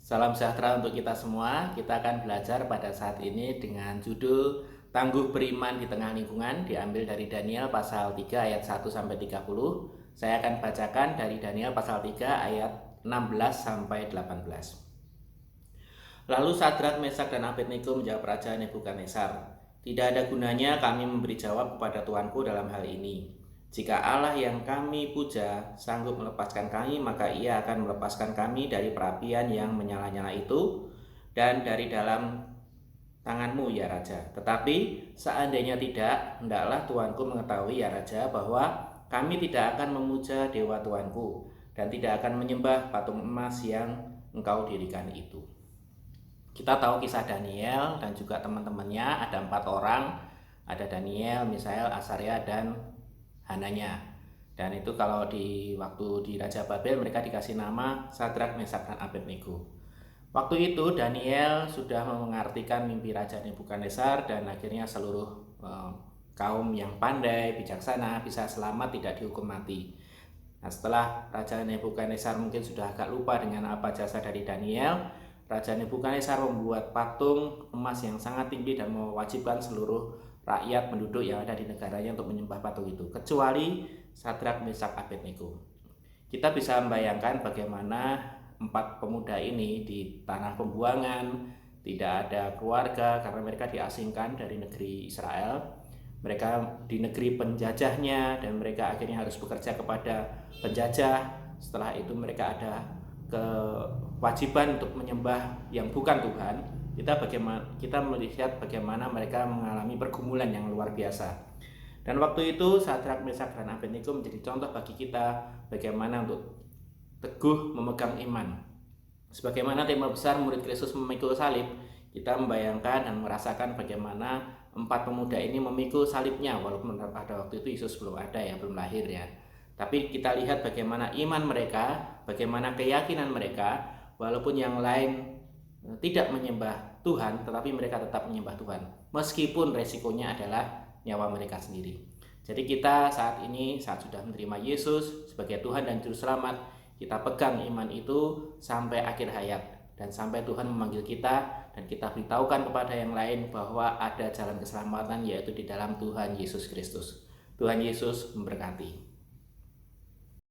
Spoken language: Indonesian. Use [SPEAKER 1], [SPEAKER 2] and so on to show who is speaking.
[SPEAKER 1] Salam sejahtera untuk kita semua. Kita akan belajar pada saat ini dengan judul Tangguh Beriman di Tengah Lingkungan, diambil dari Daniel pasal 3 ayat 1 sampai 30. Saya akan bacakan dari Daniel pasal 3 ayat 16 sampai 18. Lalu Sadrak, Mesak, dan Abednego menjawab Raja Nebukadnezar, "Tidak ada gunanya kami memberi jawab kepada Tuanku dalam hal ini. Jika Allah yang kami puja sanggup melepaskan kami, maka ia akan melepaskan kami dari perapian yang menyala-nyala itu dan dari dalam tanganmu, ya Raja. Tetapi seandainya tidak, hendaklah Tuanku mengetahui, ya Raja, bahwa kami tidak akan memuja dewa Tuanku dan tidak akan menyembah patung emas yang engkau dirikan itu." Kita tahu kisah Daniel dan juga teman-temannya, ada 4 orang. Ada Daniel, Misael, Asaria, dan Hananya. Dan itu kalau di waktu di Raja Babel mereka dikasih nama Sadrak, Mesak, dan Abednego. Waktu itu Daniel sudah mengartikan mimpi Raja Nebukadnezar dan akhirnya seluruh kaum yang pandai, bijaksana bisa selamat, tidak dihukum mati. Nah, setelah Raja Nebukadnezar mungkin sudah agak lupa dengan apa jasa dari Daniel, Raja Nebukadnezar membuat patung emas yang sangat tinggi dan mewajibkan seluruh rakyat penduduk yang ada di negaranya untuk menyembah patung itu, kecuali Sadrak, Mesak, Abednego. Kita bisa membayangkan bagaimana 4 pemuda ini di tanah pembuangan, tidak ada keluarga karena mereka diasingkan dari negeri Israel. Mereka di negeri penjajahnya dan mereka akhirnya harus bekerja kepada penjajah. Setelah itu mereka ada kewajiban untuk menyembah yang bukan Tuhan. Kita melihat bagaimana mereka mengalami pergumulan yang luar biasa. Dan waktu itu Sadrak, Mesak, dan Abednego menjadi contoh bagi kita bagaimana untuk teguh memegang iman. Sebagaimana tema besar murid Kristus memikul salib, kita membayangkan dan merasakan bagaimana 4 pemuda ini memikul salibnya, walaupun pada waktu itu Yesus belum ada ya, belum lahir ya. Tapi kita lihat bagaimana iman mereka, bagaimana keyakinan mereka, walaupun yang lain tidak menyembah Tuhan, tetapi mereka tetap menyembah Tuhan, meskipun resikonya adalah nyawa mereka sendiri. Jadi kita saat ini, saat sudah menerima Yesus sebagai Tuhan dan Juru Selamat, kita pegang iman itu sampai akhir hayat, dan sampai Tuhan memanggil kita, dan kita beritahukan kepada yang lain bahwa ada jalan keselamatan, yaitu di dalam Tuhan Yesus Kristus. Tuhan Yesus memberkati.